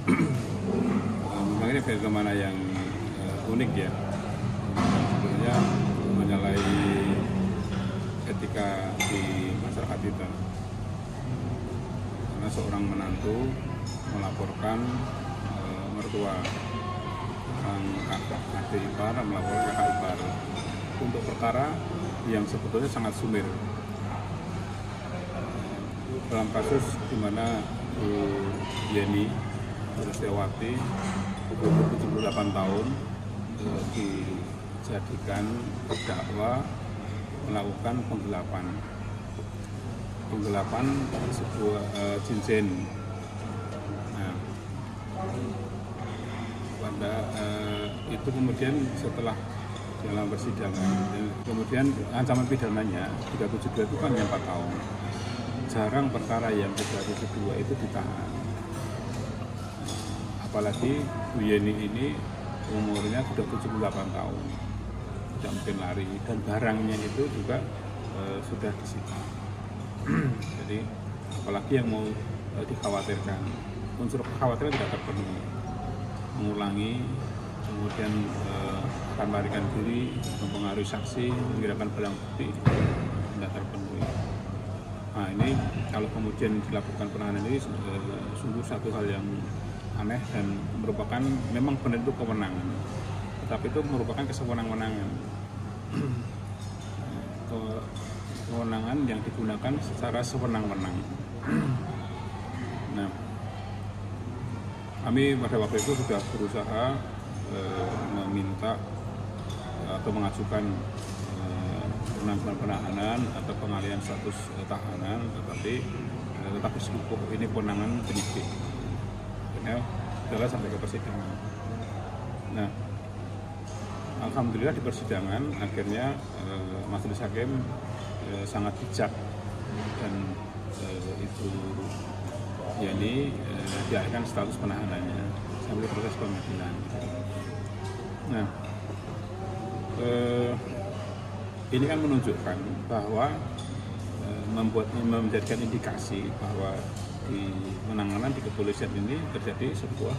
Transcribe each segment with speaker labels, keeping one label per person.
Speaker 1: memang ini fenomena yang unik ya, sebenarnya menyalahi etika di masyarakat kita, karena seorang menantu melaporkan mertua sang adik ipar, melaporkan kakak ipar untuk perkara yang sebetulnya sangat sumir. Dalam kasus di mana Bu Yeni Sulistiawati umur 78 tahun dijadikan terdakwa melakukan penggelapan sebuah cincin. Nah, pada itu kemudian setelah dalam persidangan, kemudian ancaman pidananya 372 itu kan 4 tahun. Jarang perkara yang 372 itu ditahan. Apalagi Bu Yeni ini umurnya sudah 78 tahun, tidak mungkin lari, dan barangnya itu juga sudah disita. Jadi apalagi yang mau dikhawatirkan, unsur kekhawatiran tidak terpenuhi, mengulangi, kemudian akan melarikan diri, mempengaruhi saksi, menghilangkan barang bukti, tidak terpenuhi. Nah, ini kalau kemudian dilakukan penahanan ini sungguh satu hal yang aneh dan merupakan, memang benar itu kewenangan, tetapi itu merupakan kesewenang-wenangan. Kewenangan yang digunakan secara sewenang-wenang. Nah, kami pada waktu itu sudah berusaha meminta atau mengajukan penangguhan penahanan atau pengalihan status tahanan, tetapi cukup ini kewenangan penyidik. Akhirnya adalah sampai ke persidangan. Nah, alhamdulillah di persidangan akhirnya majelis hakim sangat bijak, dan itu Yeni dialihkan status penahanannya sampai proses pengadilan. Nah, ini kan menunjukkan bahwa menjadikan indikasi bahwa di penanganan di kepolisian ini terjadi sebuah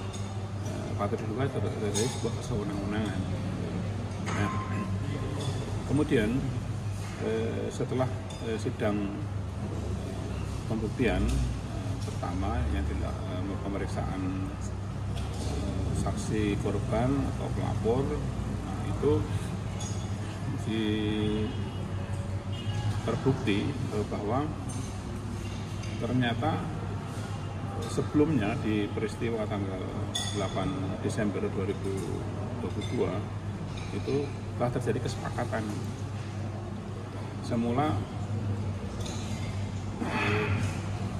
Speaker 1: patut diduga terjadi sebuah kesewenang-wenangan. Nah, kemudian setelah sidang pembuktian pertama yang tidak pemeriksaan saksi korban atau pelapor, nah itu terbukti bahwa ternyata sebelumnya di peristiwa tanggal 8 Desember 2022 itu telah terjadi kesepakatan. Semula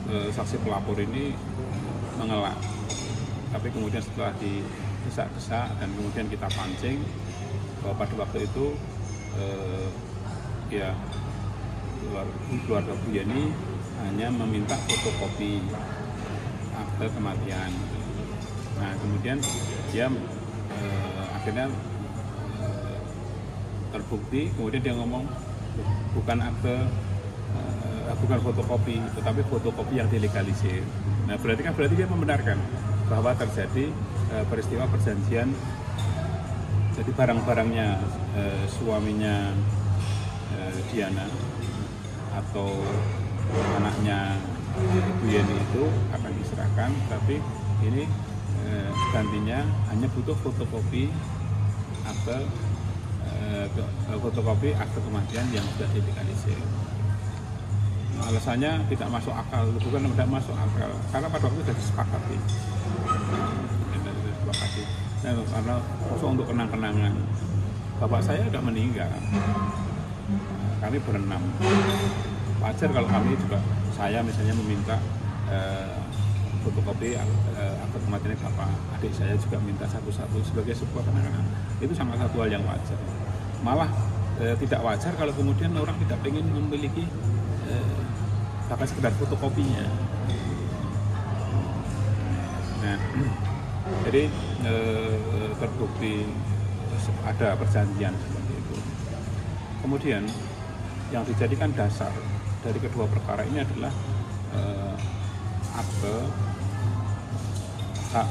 Speaker 1: saksi pelapor ini mengelak, tapi kemudian setelah didesak-desak dan kemudian kita pancing bahwa pada waktu itu ya keluarga Bu Yeni hanya meminta fotokopi akte kematian. Nah, kemudian dia akhirnya terbukti, kemudian dia ngomong bukan akte, bukan fotokopi, tetapi fotokopi yang dilegalisir. Nah, berarti dia membenarkan bahwa terjadi peristiwa perjanjian. Jadi barang-barangnya suaminya Diana atau anaknya Ibu Yeni itu akan diserahkan, tapi ini gantinya hanya butuh fotokopi akte kematian yang sudah dilegalisir. Nah, alasannya tidak masuk akal, bukan tidak masuk akal, karena pada waktu itu sudah disepakati. Nah, karena khusus untuk kenang-kenangan, bapak saya sudah meninggal, kami berenam. Wajar kalau kami juga, saya misalnya meminta fotokopi akte kematian bapak, adik saya juga minta satu-satu sebagai sebuah kenangan. Itu sangat satu hal yang wajar. Malah tidak wajar kalau kemudian orang tidak ingin memiliki bahkan sekedar fotokopinya. Nah, jadi terbukti ada perjanjian seperti itu. Kemudian yang dijadikan dasar dari kedua perkara ini adalah akte hak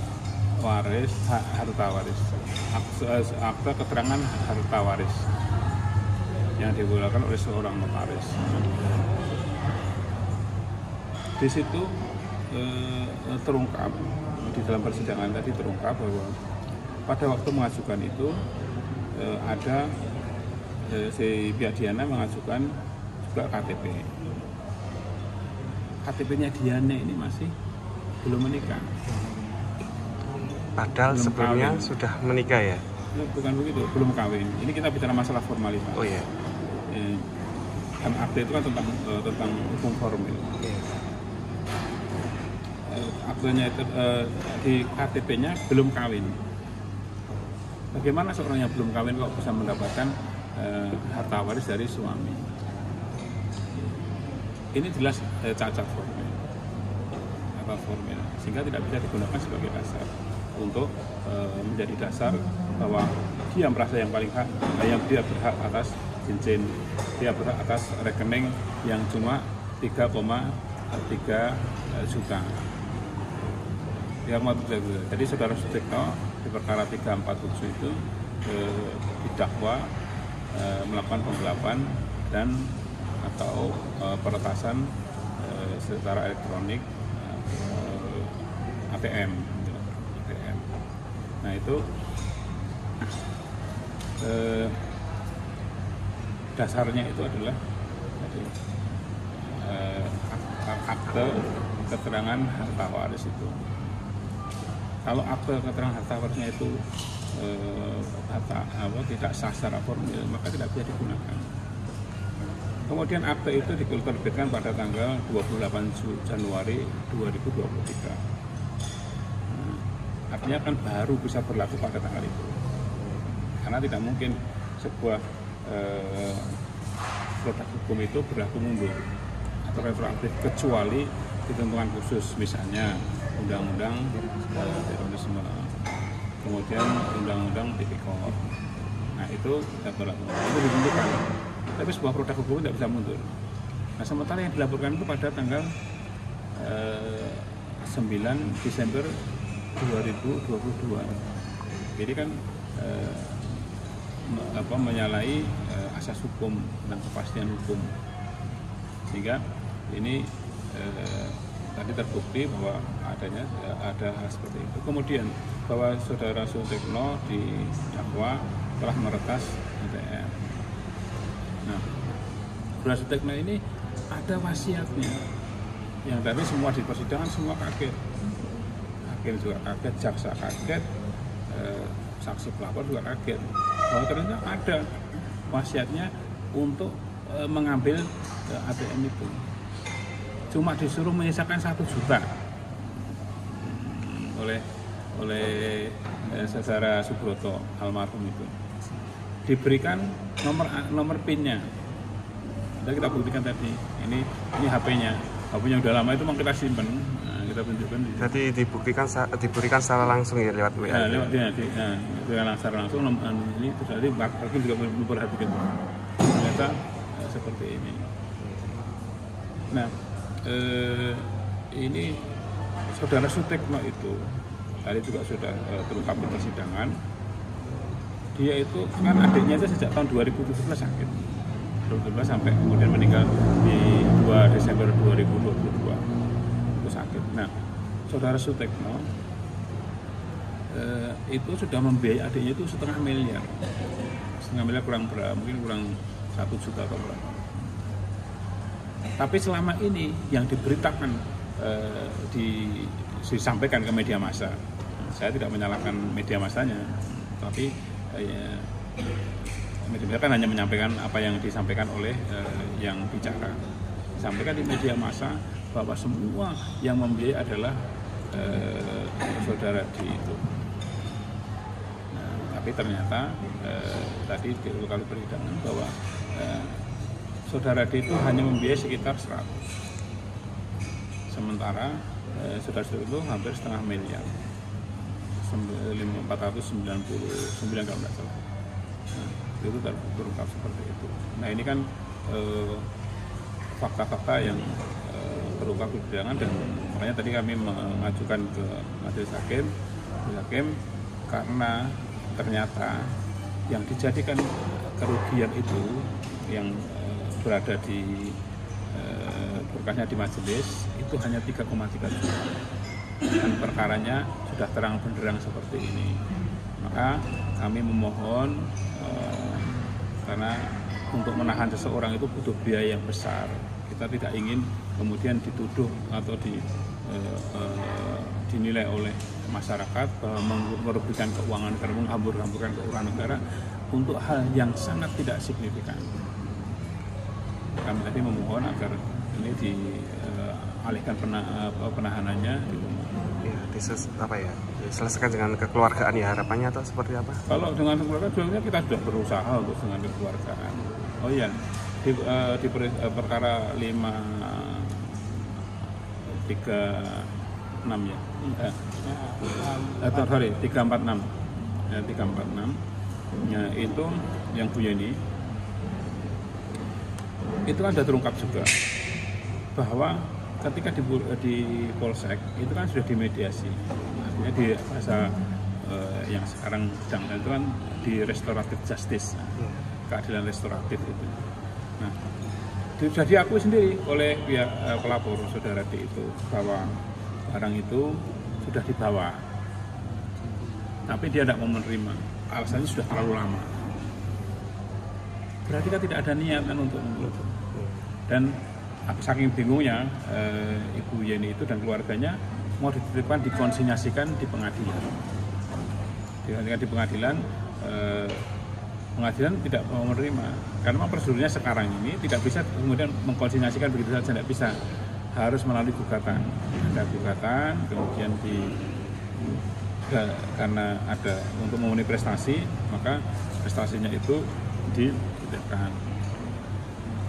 Speaker 1: waris, harta waris, akte keterangan harta waris yang dikeluarkan oleh seorang notaris. Di situ terungkap di dalam persidangan tadi terungkap bahwa pada waktu mengajukan itu ada si pihak Diana mengajukan juga KTP. KTP-nya Diana ini masih belum menikah.
Speaker 2: Padahal belum sebelumnya kawin. Sudah menikah ya?
Speaker 1: Bukan begitu, belum kawin. Ini kita bicara masalah formalitas.
Speaker 2: Oh iya.
Speaker 1: Kan akte itu kan tentang hukum formil. Aktenya itu di KTP-nya belum kawin. Bagaimana seorang yang belum kawin kok bisa mendapatkan harta waris dari suami? Ini jelas cacat formil, sehingga tidak bisa digunakan sebagai dasar untuk menjadi dasar bahwa dia merasa yang paling hak, yang dia berhak atas cincin, dia berhak atas rekening yang cuma 3,3 juta. Jadi saudara Sutikno di perkara 347 itu didakwa melakukan penggelapan dan atau peretasan secara elektronik ATM. Nah itu dasarnya itu adalah akte keterangan harta waris itu. Kalau akte keterangan harta warisnya itu tidak sah secara formil, maka tidak bisa digunakan. Kemudian akte itu diterbitkan pada tanggal 28 Januari 2023. Artinya kan baru bisa berlaku pada tanggal itu. Karena tidak mungkin sebuah produk hukum itu berlaku mundur atau retroaktif kecuali ketentuan khusus, misalnya undang-undang terorisme, kemudian undang-undang tipikor. Nah itu tidak berlaku, itu ditentukan. Tapi sebuah produk hukum tidak bisa mundur. Nah sementara yang dilaporkan itu pada tanggal 9 Desember 2022. Jadi kan menyalahi asas hukum dan kepastian hukum, sehingga ini tadi terbukti bahwa ada hal seperti itu. Kemudian bahwa saudara Sutikno didakwa telah meretas ATM. Nah, saudara Sutikno ini ada wasiatnya, yang tadi semua di persidangan semua kaget, hakim juga kaget, jaksa kaget, saksi pelapor juga kaget bahwa ternyata ada wasiatnya untuk mengambil ATM itu. Cuma disuruh menyisakan 1 juta oleh saudara Subroto almarhum itu. Diberikan nomor PIN-nya. Kita buktikan tadi. Ini HP-nya. HP-nya udah lama itu memang kita simpan. Nah, kita tunjukkan.
Speaker 2: Jadi diberikan secara langsung ya lewat WA.
Speaker 1: Ya, lewat secara langsung. Ini terus tadi Hakim juga memperhatikan. Ternyata seperti ini. Nah, ini saudara Sutikno itu tadi juga sudah terungkap di persidangan. Dia itu kan adiknya itu sejak tahun 2017 sakit, 2017 sampai kemudian meninggal di 2 Desember 2022 itu sakit. Nah, saudara Sutikno itu sudah membiayai adiknya itu 1,5 miliar, kurang berapa, mungkin kurang 1 juta atau berapa. Tapi selama ini yang diberitakan disampaikan ke media massa, saya tidak menyalahkan media massanya, tapi media massa kan hanya menyampaikan apa yang disampaikan oleh yang bicara. Disampaikan di media massa bahwa semua yang membiayai adalah saudara D itu. Nah, tapi ternyata tadi di kali persidangan bahwa saudara D itu hanya membiayai sekitar 100, sementara saudara D itu hampir 1,5 miliar, 499 kalau tidak salah. Nah, itu terungkap seperti itu. Nah ini kan fakta-fakta yang terungkap di persidangan, dan makanya tadi kami mengajukan ke majelis hakim majelis hakim karena ternyata yang dijadikan kerugian itu yang berada di berkasnya di majelis itu hanya 3,3 juta dan perkaranya sudah terang benderang seperti ini. Maka kami memohon karena untuk menahan seseorang itu butuh biaya yang besar. Kita tidak ingin kemudian dituduh atau dinilai oleh masyarakat bahwa merugikan keuangan negara, menghambur-hamburkan keuangan negara untuk hal yang sangat tidak signifikan. Kami tadi memohon agar ini dialihkan penahanannya gitu.
Speaker 2: Ya, diselesaikan dengan kekeluargaan ya harapannya atau seperti apa?
Speaker 1: Kalau dengan keluarga sebenarnya kita sudah berusaha untuk dengan kekeluargaan. Oh iya, di perkara 536 ya. 346. Ya, 346. Ya, itu yang Bu Yeni itu kan sudah terungkap juga bahwa ketika di Polsek itu kan sudah dimediasi, artinya di masa yang sekarang sedang itu kan di restoratif justice, keadilan restoratif itu. Nah, sudah diakui sendiri oleh pihak pelapor saudara D itu bahwa barang itu sudah dibawa, tapi dia tidak mau menerima, alasannya sudah terlalu lama. Berarti kan tidak ada niatan untuk menuntut. Dan saking bingungnya Ibu Yeni itu dan keluarganya mau dititipkan dikonsinyasikan di pengadilan. Di pengadilan, pengadilan tidak mau menerima karena memang prosedurnya sekarang ini tidak bisa kemudian mengkonsinyasikan begitu saja, tidak bisa, harus melalui gugatan. Ada gugatan, kemudian karena ada untuk memenuhi prestasi, maka prestasinya itu dititipkan.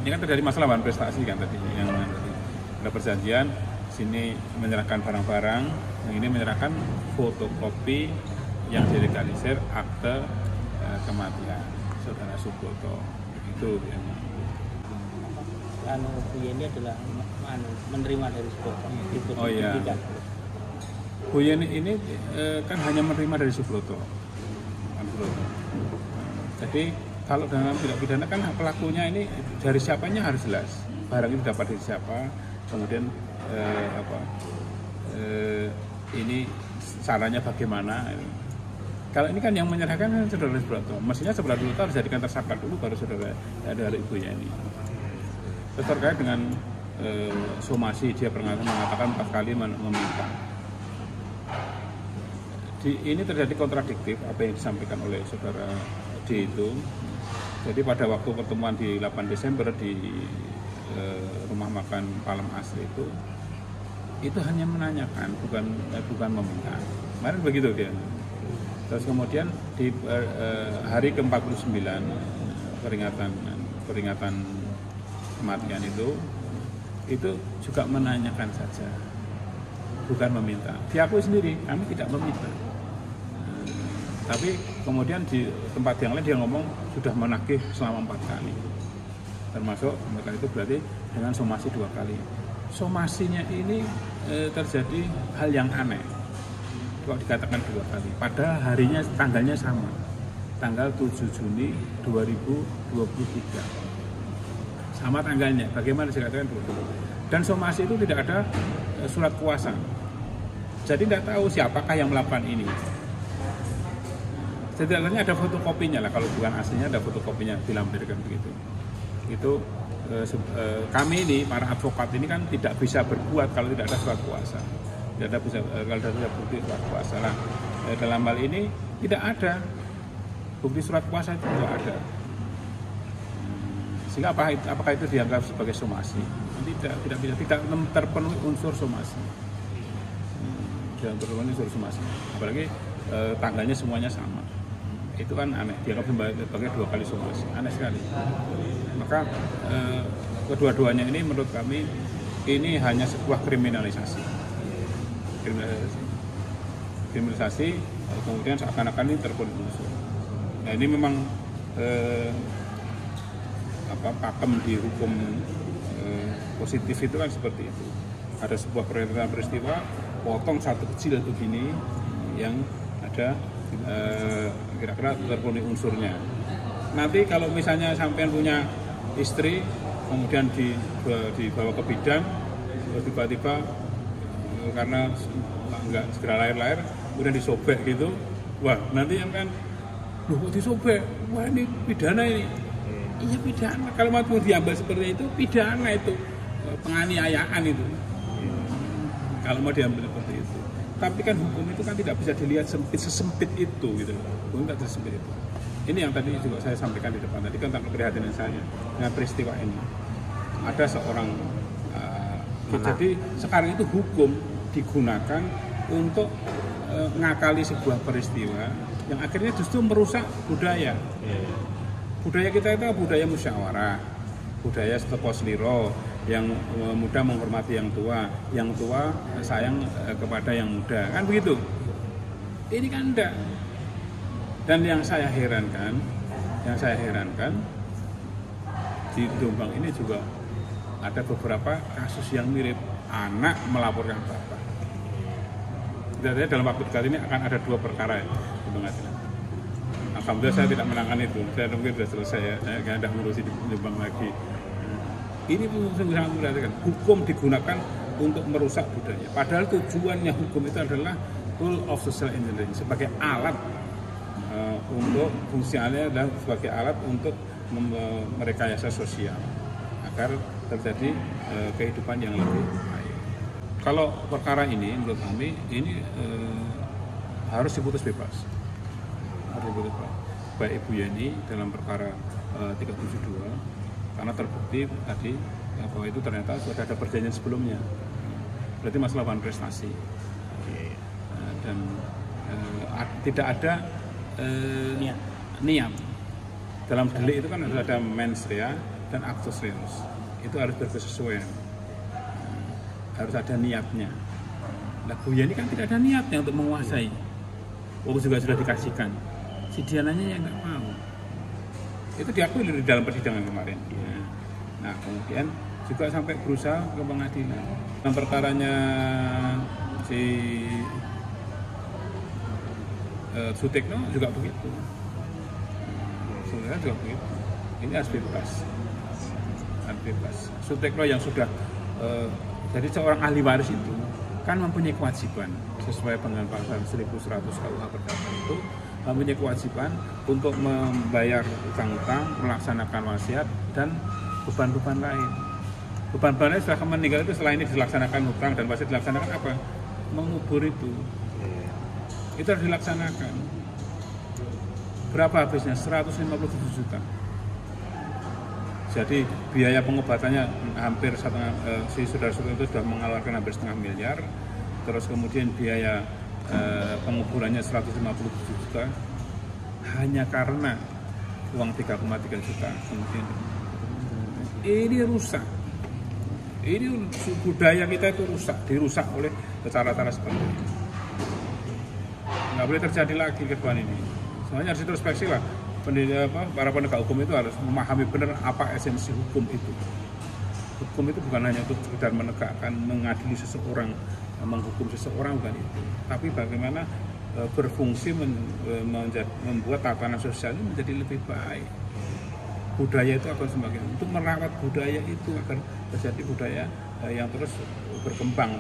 Speaker 1: Ini kan terjadi masalah bahan prestasi kan tadi, yang tadi ada perjanjian, sini menyerahkan barang-barang, yang ini menyerahkan fotokopi yang dilegalisir akte kematian saudara Subroto. Itu yang
Speaker 3: Bu Yeni adalah menerima dari Subroto.
Speaker 1: Oh iya, Bu Yeni ini kan hanya menerima dari Subroto. Jadi kalau dalam tindak pidana kan pelakunya ini dari siapanya harus jelas, barang itu dapat dari siapa, kemudian ini caranya bagaimana. Kalau ini kan yang menyerahkan kan saudara Subroto, mestinya saudara Subroto harus jadikan tersangka dulu baru saudara ada Ibu Yeni. Terkait dengan somasi, dia mengatakan 4 kali meminta. Ini terjadi kontradiktif apa yang disampaikan oleh saudara D itu. Jadi pada waktu pertemuan di 8 Desember di rumah makan Palem Asri itu hanya menanyakan, bukan meminta. Kemarin begitu dia. Terus kemudian di hari ke-49 peringatan kematian itu juga menanyakan saja, bukan meminta. Diakui sendiri, kami tidak meminta. Tapi kemudian di tempat yang lain dia ngomong sudah menagih selama 4 kali, termasuk mereka itu berarti dengan somasi 2 kali. Somasinya ini terjadi hal yang aneh kalau dikatakan 2 kali, padahal harinya tanggalnya sama, tanggal 7 Juni 2023 sama tanggalnya. Bagaimana dikatakan 2 kali? Dan somasi itu tidak ada surat kuasa, jadi tidak tahu siapakah yang melakukan ini. Setidaknya ada fotokopinya lah, kalau bukan aslinya ada fotokopinya dilampirkan begitu. Itu kami ini para advokat ini kan tidak bisa berbuat kalau tidak ada surat kuasa. Tidak ada kalau tidak ada bukti surat kuasa lah. Dalam hal ini tidak ada bukti surat kuasa, itu tidak ada. Sehingga apakah itu dianggap sebagai somasi? Tidak terpenuhi unsur somasi. Tidak terpenuhi unsur somasi. Apalagi tanggalnya semuanya sama. Itu kan aneh, dianggap sebagai 2 kali somasi, aneh sekali. Maka kedua-duanya ini menurut kami ini hanya sebuah kriminalisasi, kemudian seakan-akan ini terpenuhi unsur. Nah ini memang pakem di hukum positif itu kan seperti itu. Ada sebuah peristiwa, potong satu kecil begini yang sudah kira-kira terpenuhi unsurnya. Nanti kalau misalnya sampean punya istri, kemudian dibawa ke bidan, tiba-tiba karena nggak segera lahir, kemudian disobek gitu, wah nanti yang kan, loh kok disobek, wah ini pidana ini. Iya pidana, kalau mau diambil seperti itu, pidana itu, penganiayaan itu. Kalau mau diambil seperti itu. Tapi kan hukum itu kan tidak bisa dilihat sesempit itu gitu. Hukum tidak sesempit itu. Ini yang tadi juga saya sampaikan di depan tadi kan tentang keprihatinan saya dengan peristiwa ini. Ada seorang jadi sekarang itu hukum digunakan untuk ngakali sebuah peristiwa yang akhirnya justru merusak budaya. Budaya kita itu budaya musyawarah, budaya setepos liro, yang muda menghormati yang tua sayang kepada yang muda, kan begitu. Ini kan enggak. Dan yang saya herankan di Jombang ini juga ada beberapa kasus yang mirip, anak melaporkan bapak. Jadi dalam waktu dekat ini akan ada 2 perkara ya di pengadilan. Alhamdulillah saya tidak menangani itu, saya mungkin sudah selesai ya, saya tidak ngurusi di Jombang lagi. Ini sungguh sangat memperhatikan. Hukum digunakan untuk merusak budaya. Padahal tujuannya hukum itu adalah tool of social engineering, sebagai alat untuk fungsinya adalah sebagai alat untuk merekayasa sosial agar terjadi kehidupan yang lebih baik. Kalau perkara ini menurut kami ini harus diputus bebas. Baik Ibu Yeni dalam perkara 372 karena terbukti tadi bahwa itu ternyata sudah ada perjanjian sebelumnya. Berarti masalah bahan prestasi. Dan tidak ada niat. Dalam delik itu kan ada mens rea dan actus reus. Itu harus berkesesuaian. Harus ada niatnya. Nah, Bu Yeni kan tidak ada niatnya untuk menguasai. Walaupun juga sudah dikasihkan. Si Diananya yang nggak mau. Itu diakui di dalam persidangan kemarin. Nah, kemudian juga sampai berusaha ke pengadilan. Dalam perkaranya si Sutekno juga begitu. Sebenarnya juga begitu. Ini harus bebas. Sutekno yang sudah jadi seorang ahli waris itu kan mempunyai kewajiban sesuai dengan pasal 1100 KUH Perdata itu mempunyai kewajiban untuk membayar utang-utang, melaksanakan wasiat dan beban-beban lain. Beban-beban lain setelah meninggal itu setelah ini dilaksanakan utang dan wasiat dilaksanakan apa? Mengubur itu. Itu harus dilaksanakan. Berapa habisnya? 157 juta. Jadi biaya pengobatannya hampir si saudara-saudara itu sudah mengeluarkan hampir setengah miliar. Terus kemudian biaya penguburannya 157 juta hanya karena uang 3,3 juta. Kemudian ini rusak. Ini budaya kita itu dirusak oleh cara-cara seperti ini. Nggak boleh terjadi lagi ke depan ini. Semuanya harus introspeksi lah. Para penegak hukum itu harus memahami benar apa esensi hukum itu. Hukum itu bukan hanya untuk sekedar menegakkan, mengadili seseorang, menghukum seseorang, bukan itu. Tapi bagaimana berfungsi membuat tatanan sosial ini menjadi lebih baik. Budaya itu akan semakin untuk merawat budaya itu agar terjadi budaya yang terus berkembang.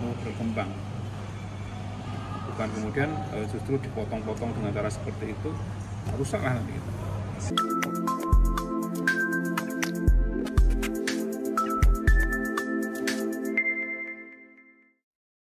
Speaker 1: Bukan kemudian justru dipotong-potong dengan cara seperti itu, rusaklah nanti.